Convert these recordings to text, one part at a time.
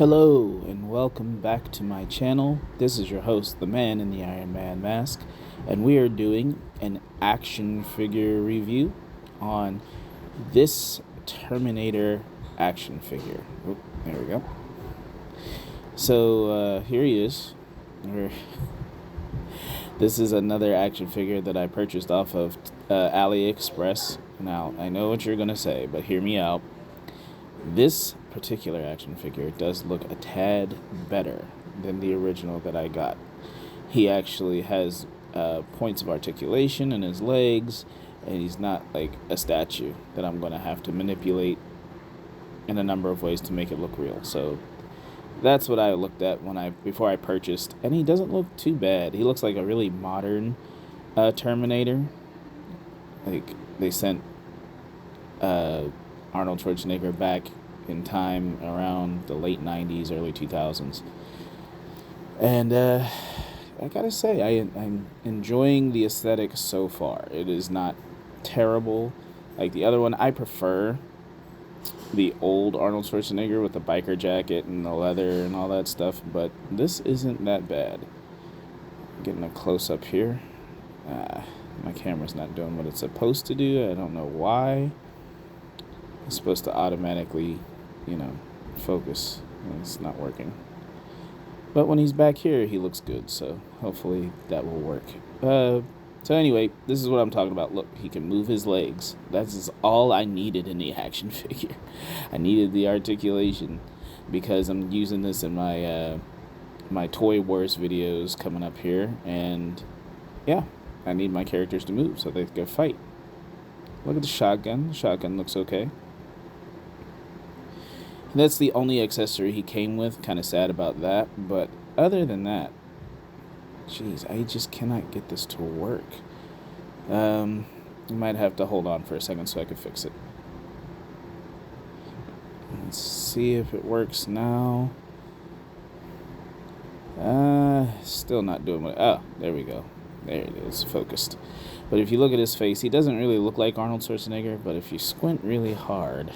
Hello and welcome back to my channel. This is your host, the man in the Iron Man mask, and we are doing an action figure review on this Terminator action figure. Oop, there we go. So here he is. This is another action figure that I purchased off of Aliexpress. Now, I know what you're going to say, but hear me out. This particular action figure does look a tad better than the original that I got. He actually has points of articulation in his legs, and he's not like a statue that I'm going to have to manipulate in a number of ways to make it look real. So that's what I looked at before I purchased, and he doesn't look too bad. He looks like a really modern Terminator. Like they sent Arnold Schwarzenegger back in time around the late 90s, early 2000s. And I gotta say, I'm enjoying the aesthetic so far. It is not terrible like the other one. I prefer the old Arnold Schwarzenegger with the biker jacket and the leather and all that stuff, but this isn't that bad. Getting a close-up here. My camera's not doing what it's supposed to do. I don't know why. It's supposed to automatically, focus. It's not working. But when he's back here, he looks good, so hopefully that will work. So anyway, this is what I'm talking about. Look, he can move his legs. That's all I needed in the action figure. I needed the articulation because I'm using this in my Toy Wars videos coming up here, and yeah, I need my characters to move so they can go fight. Look at the shotgun. The shotgun looks okay. That's the only accessory he came with. Kind of sad about that, but other than that, jeez, I just cannot get this to work. You might have to hold on for a second so I can fix it. Let's see if it works now. Still not doing what. Oh, there we go. There it is, focused. But if you look at his face, he doesn't really look like Arnold Schwarzenegger, but if you squint really hard,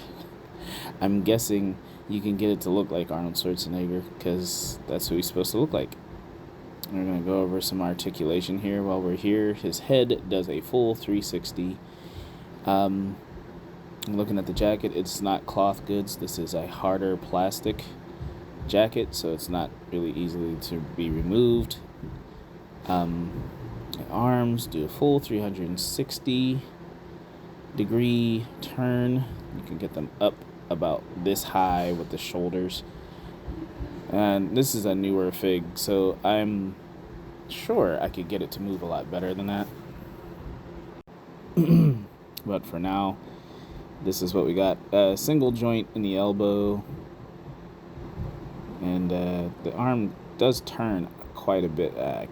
I'm guessing you can get it to look like Arnold Schwarzenegger, because that's who he's supposed to look like. We're going to go over some articulation here while we're here. His head does a full 360. Looking at the jacket, it's not cloth goods. This is a harder plastic jacket, so it's not really easily to be removed. The arms do a full 360 degree turn. You can get them up about this high with the shoulders. And this is a newer fig, so I'm sure I could get it to move a lot better than that. But for now, this is what we got. Single joint in the elbow. And the arm does turn quite a bit. The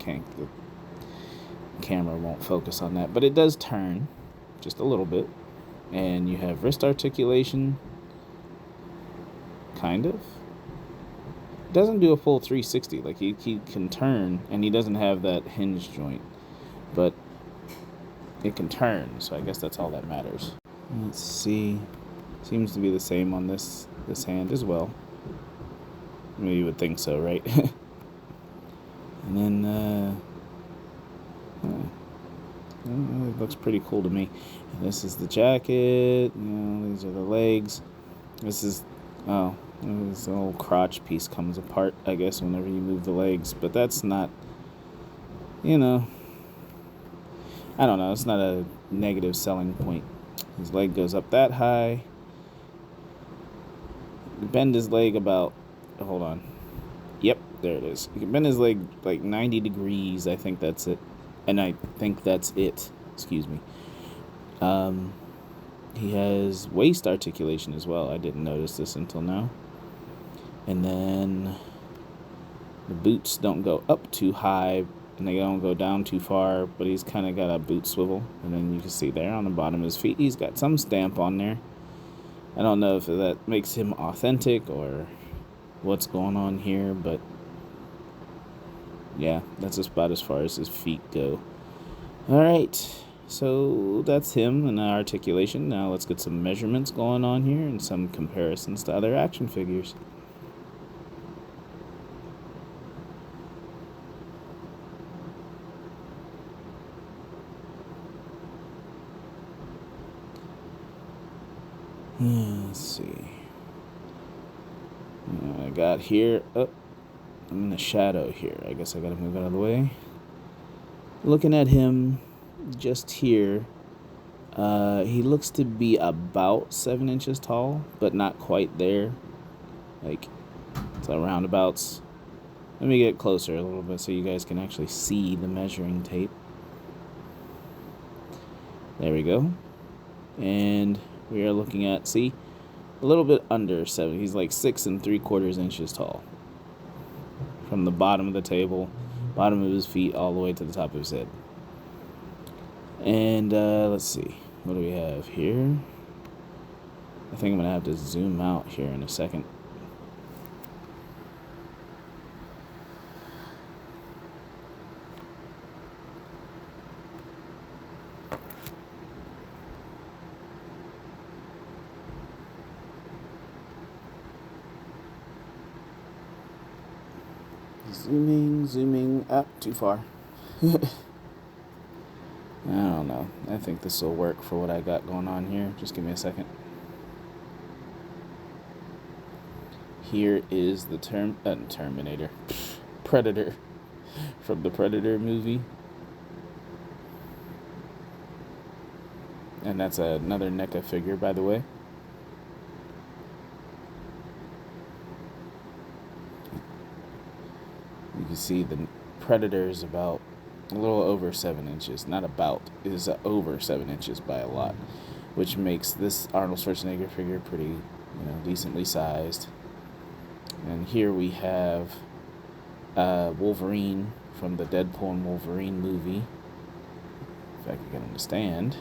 camera won't focus on that, but it does turn just a little bit. And you have wrist articulation, kind of. Doesn't do a full 360. Like he can turn, and he doesn't have that hinge joint, but it can turn, so I guess that's all that matters. Let's see. Seems to be the same on this hand as well. Maybe you would think so, right? And then it looks pretty cool to me. And this is the jacket. These are the legs. This little crotch piece comes apart, I guess, whenever you move the legs. But that's not, I don't know. It's not a negative selling point. His leg goes up that high. Bend his leg about, hold on. Yep, there it is. You can bend his leg like 90 degrees. I think that's it. And I think that's it. Excuse me. He has waist articulation as well. I didn't notice this until now. And then the boots don't go up too high, and they don't go down too far, but he's kind of got a boot swivel. And then you can see there on the bottom of his feet, he's got some stamp on there. I don't know if that makes him authentic or what's going on here, but yeah, that's just about as far as his feet go. All right. So that's him and the articulation. Now let's get some measurements going on here and some comparisons to other action figures. Let's see. I got here. Oh, I'm in the shadow here. I guess I gotta move out of the way. Looking at him just here, he looks to be about 7 inches tall, but not quite there. Like, so roundabouts. Let me get closer a little bit so you guys can actually see the measuring tape. There we go. And we are looking at, see, a little bit under 7. He's like 6 3/4 inches tall. From the bottom of the table, bottom of his feet, all the way to the top of his head. And let's see. What do we have here? I think I'm going to have to zoom out here in a second. Zooming up too far. I don't know. I think this will work for what I got going on here. Just give me a second. Here is the Terminator. Predator. From the Predator movie. And that's another NECA figure, by the way. You can see the Predator is about a little over 7 inches. Not about, is over 7 inches by a lot, which makes this Arnold Schwarzenegger figure pretty, decently sized. And here we have Wolverine from the Deadpool and Wolverine movie. If I can get him to stand.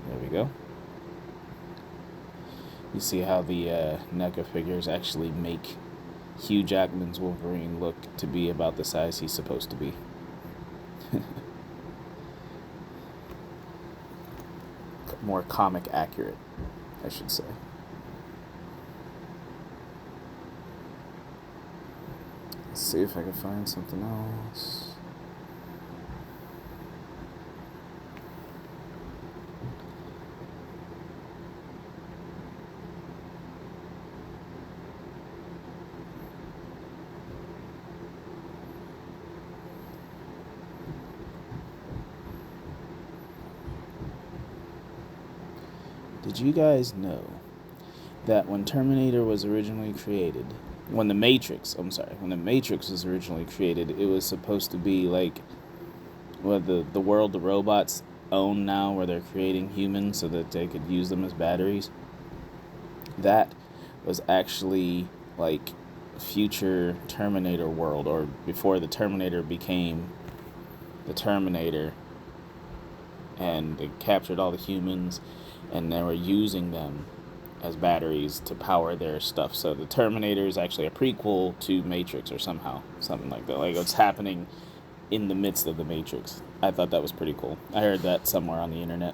There we go. You see how the NECA figures actually make Hugh Jackman's Wolverine look to be about the size he's supposed to be. More comic accurate, I should say. Let's see if I can find something else. Did you guys know that when Terminator was originally created, when the Matrix was originally created, it was supposed to be like the world the robots own now, where they're creating humans so that they could use them as batteries? That was actually like future Terminator world, or before the Terminator became the Terminator, and it captured all the humans, and they were using them as batteries to power their stuff. So the Terminator is actually a prequel to Matrix, or something like that. Like, it's happening in the midst of the Matrix. I thought that was pretty cool. I heard that somewhere on the internet.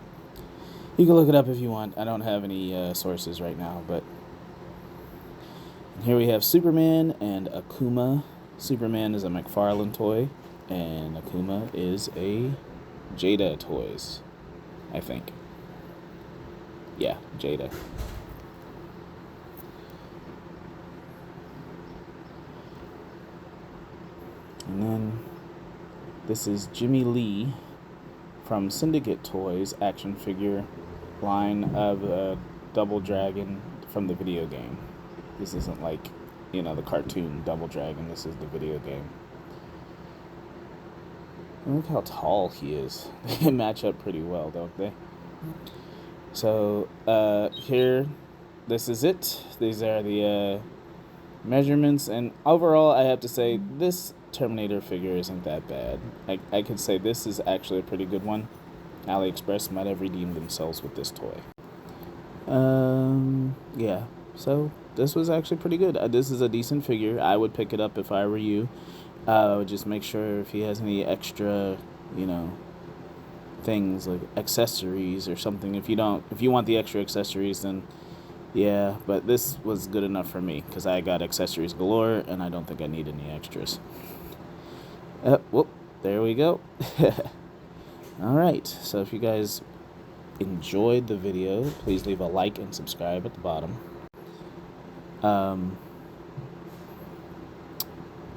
You can look it up if you want. I don't have any sources right now, but here we have Superman and Akuma. Superman is a McFarlane toy, and Akuma is a Jada Toys, I think. Yeah, Jada. And then this is Jimmy Lee from Syndicate Toys action figure line of Double Dragon from the video game. This isn't like, the cartoon Double Dragon. This is the video game. Look how tall he is. They match up pretty well, don't they? So here, this is it. These are the measurements, and overall I have to say this Terminator figure isn't that bad. I could say this is actually a pretty good one. Aliexpress might have redeemed themselves with this toy. Yeah, so this was actually pretty good. This is a decent figure. I would pick it up if I were you. I would just make sure if he has any extra, things like accessories or something. If you want the extra accessories, then yeah, but this was good enough for me because I got accessories galore and I don't think I need any extras. Whoop, there we go. All right, so if you guys enjoyed the video, please leave a like and subscribe at the bottom.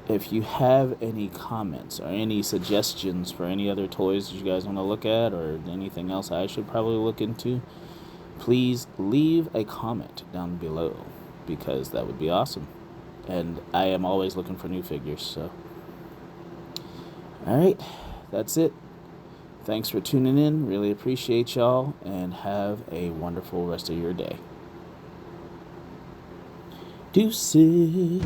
If you have any comments or any suggestions for any other toys you guys want to look at, or anything else I should probably look into, please leave a comment down below, because that would be awesome. And I am always looking for new figures, so. Alright, that's it. Thanks for tuning in. Really appreciate y'all, and have a wonderful rest of your day. Deuces.